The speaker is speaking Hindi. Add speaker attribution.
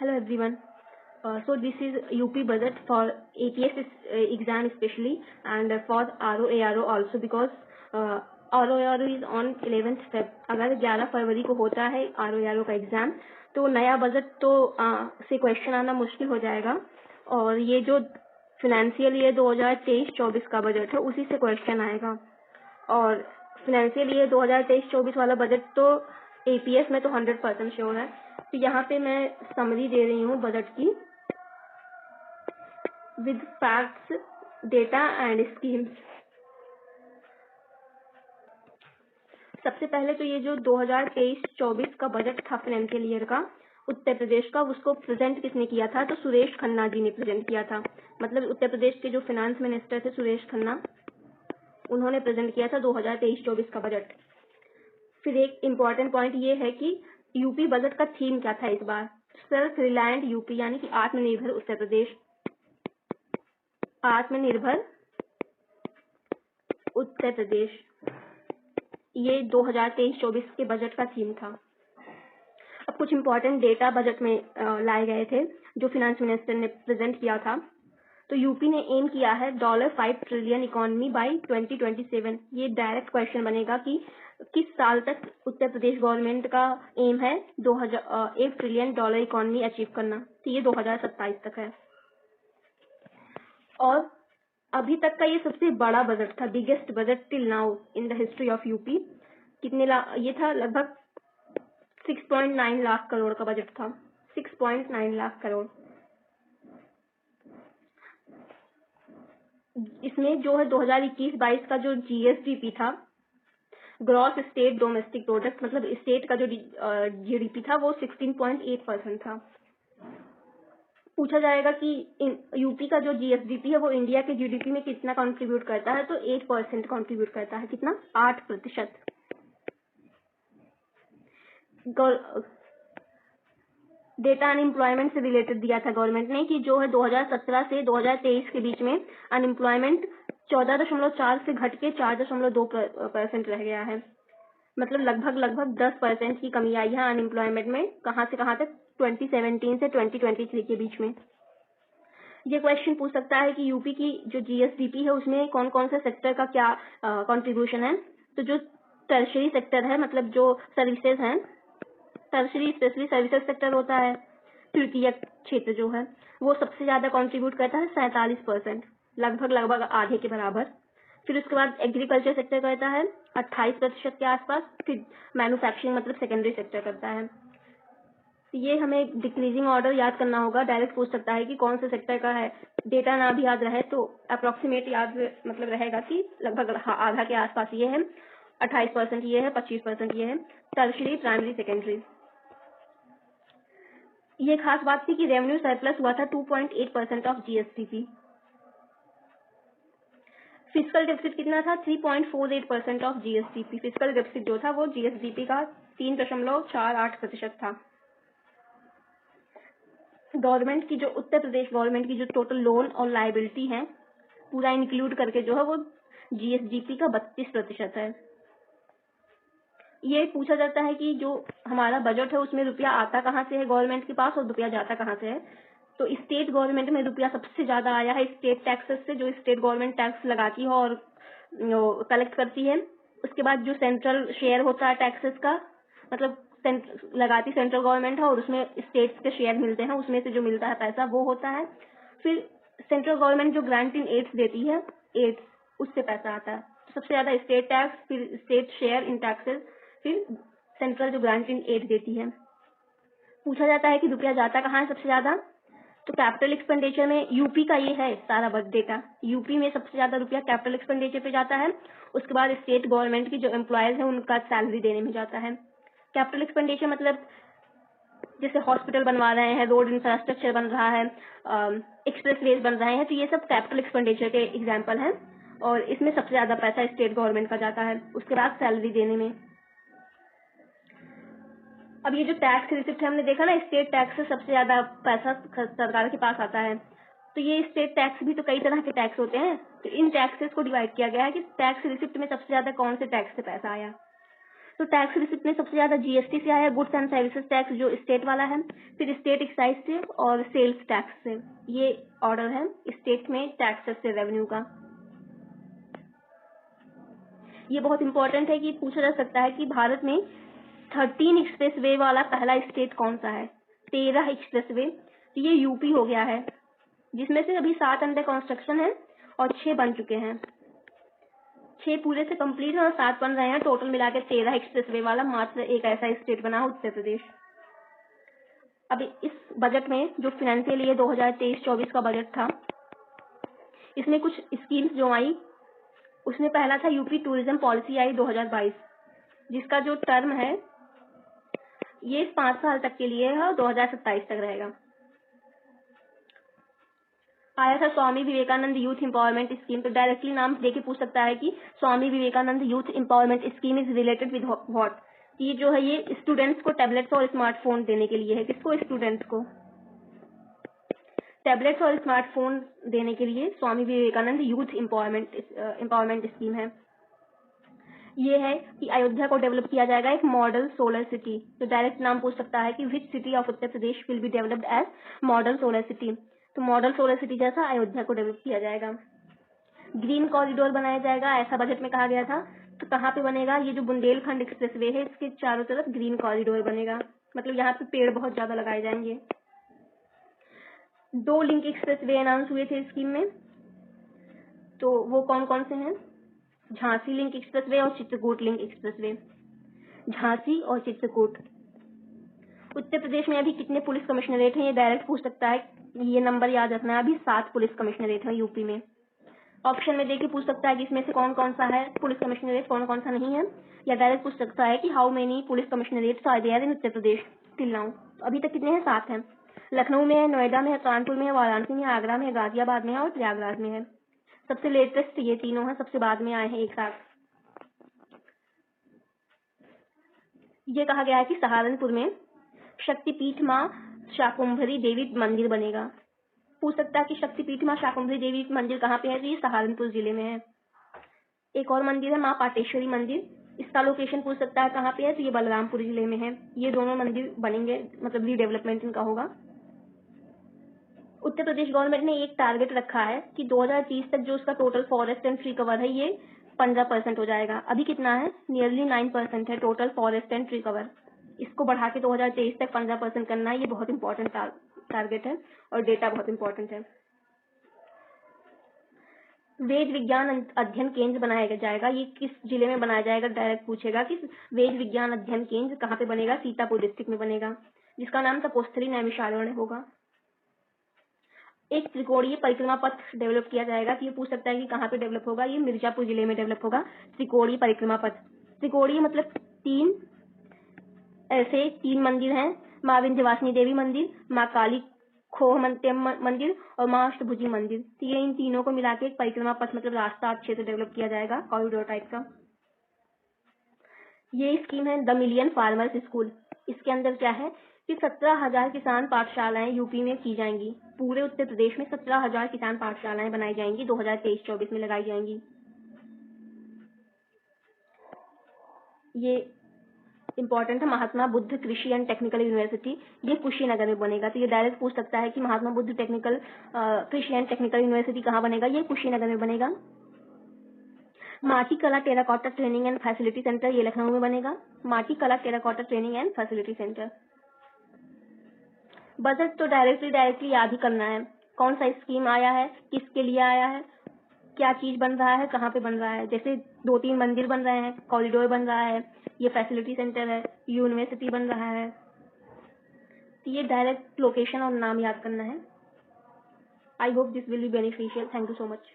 Speaker 1: Hello everyone. So this is UP budget for APS exam especially and for RO also because RO is on 11th Feb. अगर 11 फरवरी को होता है RO का एग्ज़ाम तो नया बजट तो से क्वेश्चन आना मुश्किल हो जाएगा और ये जो फिनेंशियल ईयर 2023-24 का बजट है उसी से क्वेश्चन आएगा और फिनेंशियल ईयर 2023-24 वाला बजट तो APS में तो 100% श्योर है। तो यहाँ पे मैं समरी दे रही हूँ बजट की with facts, data and schemes. सबसे पहले तो ये जो 2023-24 का बजट था फाइनेंशियल ईयर का उत्तर प्रदेश का, उसको प्रेजेंट किसने किया था? तो सुरेश खन्ना जी ने प्रेजेंट किया था। मतलब उत्तर प्रदेश के जो फाइनेंस मिनिस्टर थे सुरेश खन्ना, उन्होंने प्रेजेंट किया था 2023-24 का बजट। फिर एक इम्पॉर्टेंट पॉइंट ये है कि यूपी बजट का थीम क्या था इस बार? सेल्फ रिलायंट यूपी, यानी कि आत्मनिर्भर उत्तर प्रदेश। आत्मनिर्भर उत्तर प्रदेश, ये 2023-24 के बजट का थीम था। अब कुछ इम्पोर्टेंट डेटा बजट में लाए गए थे जो फिनेंस मिनिस्टर ने प्रेजेंट किया था। तो यूपी ने एम किया है $5 ट्रिलियन इकोनॉमी बाय 2027। ये डायरेक्ट क्वेश्चन बनेगा कि किस साल तक उत्तर प्रदेश गवर्नमेंट का एम है $1 ट्रिलियन इकोनॉमी अचीव करना। तो ये 2027 तक है और अभी तक का ये सबसे बड़ा बजट था, biggest budget till now in the history of UP. ये था लगभग 6.9 लाख करोड़ का बजट था, 6.9 लाख करोड़। इसमें जो है 2021-22 का जो GSDP था, ग्रॉस स्टेट डोमेस्टिक प्रोडक्ट, मतलब स्टेट का जो GDP था वो 16.8% था। पूछा जाएगा कि यूपी का जो GSDP है वो इंडिया के GDP में कितना कंट्रीब्यूट करता है? तो 8% कंट्रीब्यूट करता है। कितना? 8%। डेटा अनएम्प्लॉयमेंट से रिलेटेड दिया था गवर्नमेंट ने कि जो है 2017 से 2023 के बीच में अनएम्प्लॉयमेंट 14.4 से घट के 4.2% रह गया है। मतलब लगभग 10% की कमी आई है अनएम्प्लॉयमेंट में। कहाँ से कहाँ तक? 2017 से 2023 के बीच में। ये क्वेश्चन पूछ सकता है कि यूपी की जो GSDP है उसमें कौन कौन से सेक्टर का क्या कंट्रीब्यूशन है। तो जो टर्शरी सेक्टर है, मतलब जो सर्विसेज हैं, टर्शरी स्पेशली सर्विसेज सेक्टर होता है, तृतीय क्षेत्र जो है वो सबसे ज़्यादा कंट्रीब्यूट करता है 47%, लगभग आधे के बराबर। फिर उसके बाद एग्रीकल्चर सेक्टर करता है 28% के आसपास। फिर मैन्युफैक्चरिंग मतलब सेकेंडरी सेक्टर करता है। ये हमें डिक्रीजिंग ऑर्डर याद करना होगा। डायरेक्ट पूछ सकता है कि कौन से सेक्टर का है। डेटा ना भी याद रहे तो अप्रोक्सीमेट याद मतलब रहेगा कि लगभग आधा के आसपास ये है, 28% ये है, 25% ये है। Tertiary, primary, secondary. ये खास बात थी कि रेवेन्यू सरप्लस हुआ था 2.8% ऑफ GSDP। फिजिकल डेफिसिट कितना था? 3.48% ऑफ GSDP। फिजिकल डेफिसिट जो था वो GSDP का 3.48% था। गवर्नमेंट की जो उत्तर प्रदेश गवर्नमेंट की जो टोटल लोन और लायबिलिटी है पूरा इंक्लूड करके जो है वो GSDP का 32% है। ये पूछा जाता है कि जो हमारा बजट है उसमें रुपया आता कहाँ से है गवर्नमेंट के पास और रुपया जाता कहाँ से है। तो स्टेट गवर्नमेंट में रुपया सबसे ज़्यादा आया है स्टेट टैक्सेस से, जो स्टेट गवर्नमेंट टैक्स लगाती है और कलेक्ट करती है। उसके बाद जो सेंट्रल शेयर होता है टैक्सेस का, मतलब लगाती सेंट्रल गवर्नमेंट है और उसमें स्टेट्स के शेयर मिलते हैं, उसमें से जो मिलता है पैसा वो होता है। फिर सेंट्रल गवर्नमेंट जो ग्रांट इन एड्स देती है, एड्स, उससे पैसा आता है। तो सबसे ज़्यादा स्टेट टैक्स, फिर स्टेट शेयर इन टैक्सेस, फिर सेंट्रल जो ग्रांट इन एड देती है। पूछा जाता है कि रुपया जाता कहाँ है सबसे ज़्यादा? तो कैपिटल एक्सपेंडिचर में यूपी का ये है सारा डेटा। यूपी में सबसे ज़्यादा रुपया कैपिटल एक्सपेंडिचर पे जाता है। उसके बाद स्टेट गवर्नमेंट की जो एम्प्लॉयज़ हैं उनका सैलरी देने में जाता है। कैपिटल एक्सपेंडिचर मतलब जैसे हॉस्पिटल बनवा रहे हैं, रोड इंफ्रास्ट्रक्चर बन रहा है, एक्सप्रेस वेज बन रहे हैं, तो ये सब कैपिटल एक्सपेंडिचर के एग्जाम्पल हैं और इसमें सबसे ज़्यादा पैसा स्टेट गवर्नमेंट का जाता है। उसके बाद सैलरी देने में। अब ये जो टैक्स रिसिप्ट है हमने देखा ना, स्टेट टैक्स से सबसे ज़्यादा पैसा सरकार के पास आता है। तो ये स्टेट टैक्स भी तो कई तरह के टैक्स होते हैं, तो इन टैक्सेस को डिवाइड किया गया है कि टैक्स रिसिप्ट में सबसे ज़्यादा कौन से टैक्स से पैसा आया। तो टैक्स रिसिप्ट में सबसे ज्यादा जीएसटी से आया, गुड्स एंड सर्विसेज टैक्स जो स्टेट वाला है, फिर स्टेट एक्साइज से और सेल्स टैक्स से। ये ऑर्डर है स्टेट में टैक्सेस से रेवेन्यू का। ये बहुत इंपॉर्टेंट है कि पूछा जा सकता है कि भारत में 13 एक्सप्रेस वे वाला पहला स्टेट कौन सा है। 13 एक्सप्रेस वे, तो ये यूपी हो गया है, जिसमें से अभी 7 अंडर कंस्ट्रक्शन है और 6 बन चुके हैं। 6 पूरे से कंप्लीट है और 7 बन रहे हैं। टोटल मिला के 13 एक्सप्रेस वे वाला मात्र एक ऐसा स्टेट बना उत्तर प्रदेश। अब इस बजट में जो फाइनेंशियल ईयर 2023-24 का बजट था, इसमें कुछ स्कीम्स जो आई, उसमें पहला था यूपी टूरिज्म पॉलिसी आई 2022, जिसका जो टर्म है ये 5 साल तक के लिए है और 2027 तक रहेगा। आया था Swami Vivekananda youth empowerment scheme. तो डायरेक्टली नाम देके पूछ सकता है कि Swami Vivekananda youth empowerment scheme is related with what. ये जो है ये स्टूडेंट्स को टैबलेट्स और स्मार्टफोन देने के लिए है। किसको? स्टूडेंट्स को टैबलेट्स और स्मार्टफोन देने के लिए स्वामी विवेकानंद यूथ एम्पावरमेंट स्कीम है। ये है कि अयोध्या को डेवलप किया जाएगा एक मॉडल सोलर सिटी। तो डायरेक्ट नाम पूछ सकता है कि which city of Uttar Pradesh will be developed as model solar city. तो मॉडल सोलर सिटी जैसा अयोध्या को डेवलप किया जाएगा। ग्रीन कॉरिडोर बनाया जाएगा, ऐसा बजट में कहा गया था। तो कहाँ पे बनेगा? ये जो बुंदेलखंड एक्सप्रेस वे है, इसके चारों तरफ ग्रीन कॉरिडोर बनेगा, मतलब यहाँ पे पेड़ बहुत ज्यादा लगाए जाएंगे। 2 लिंक एक्सप्रेस वे अनाउंस हुए थे स्कीम में, तो वो कौन कौन से हैं? झांसी लिंक एक्सप्रेस वे और Chitrakoot link express way. Jhansi और चित्रकूट। उत्तर प्रदेश में अभी कितने पुलिस कमिश्नरेट हैं? ये डायरेक्ट पूछ सकता है, ये नंबर याद रखना है। अभी 7 पुलिस कमिश्नरेट है यूपी में। ऑप्शन में देके पूछ सकता है कि इसमें से कौन कौन सा है पुलिस कमिश्नरेट, कौन कौन सा नहीं है, या डायरेक्ट पूछ सकता है कि how many police commissionerates are there in Uttar Pradesh till now. अभी तक कितने हैं? 7 हैं। लखनऊ में है, नोएडा में है, कानपुर में है, वाराणसी में है, आगरा में है, गाजियाबाद में है और प्रयागराज में है। सबसे लेटेस्ट ये तीनों हैं, सबसे बाद में आए हैं एक साथ। ये कहा गया है कि सहारनपुर में शक्तिपीठ माँ शाकुंभरी देवी मंदिर बनेगा। पूछ सकता है कि शक्तिपीठ माँ शाकुंभरी देवी मंदिर कहाँ पे है? तो ये सहारनपुर जिले में है। एक और मंदिर है माँ पाटेश्वरी मंदिर, इसका लोकेशन पूछ सकता है कहाँ पे है? तो ये बलरामपुर जिले में है। ये दोनों मंदिर बनेंगे, मतलब रीडेवलपमेंट इनका होगा। उत्तर प्रदेश गवर्नमेंट ने एक टारगेट रखा है कि 2030 तक जो उसका total forest and tree cover है ये 15% हो जाएगा। अभी कितना है? नियरली 9% है total forest and tree cover. इसको बढ़ा के 2023 तक 15% करना है। ये बहुत इंपॉर्टेंट टारगेट है और डेटा बहुत इंपॉर्टेंट है। वेद विज्ञान अध्ययन केंद्र बनाया जाएगा। ये किस जिले में बनाया जाएगा? डायरेक्ट पूछेगा कि वेद विज्ञान अध्ययन केंद्र कहाँ पे बनेगा? सीतापुर डिस्ट्रिक्ट में बनेगा, जिसका नाम तपोस्थली नैमिषारण्य होगा। एक त्रिकोणीय परिक्रमा पथ डेवलप किया जाएगा। तो ये पूछ सकता है कि कहाँ पे डेवलप होगा? ये मिर्जापुर जिले में डेवलप होगा त्रिकोणीय परिक्रमा पथ। त्रिकोणीय मतलब 3 ऐसे 3 मंदिर हैं, माँ विंध्यवासिनी देवी मंदिर, माँ काली खोह मंदिर और माँ अष्टभुजी मंदिर। तो ये इन तीनों को मिला के एक परिक्रमा पथ मतलब रास्ता अच्छे से डेवलप किया जाएगा, कॉरिडोर टाइप का। ये स्कीम है द मिलियन फार्मर्स स्कूल। इसके अंदर क्या है कि 17,000 किसान पाठशालाएं यूपी में की जाएंगी। पूरे उत्तर प्रदेश में 17,000 किसान पाठशालाएं बनाई जाएंगी, 2023-24 में लगाई जाएंगी। ये इंपॉर्टेंट है महात्मा बुद्ध कृषि एंड टेक्निकल यूनिवर्सिटी, ये कुशीनगर में बनेगा। तो ये डायरेक्ट पूछ सकता है कि महात्मा बुद्ध कृषि एंड टेक्निकल यूनिवर्सिटी कहाँ बनेगा? ये कुशीनगर में बनेगा। माटी कला terracotta training and facility centre, ये लखनऊ में बनेगा। माटी कला terracotta training and facility centre. Budget तो डायरेक्टली याद ही करना है, कौन सा स्कीम आया है, किसके लिए आया है, क्या चीज बन रहा है, कहाँ पे बन रहा है। जैसे 2-3 मंदिर बन रहे हैं, कॉरिडोर बन रहा है, ये फैसिलिटी सेंटर है, यूनिवर्सिटी बन रहा है। तो ये डायरेक्ट लोकेशन और नाम याद करना है। I hope this will be beneficial. Thank you so much.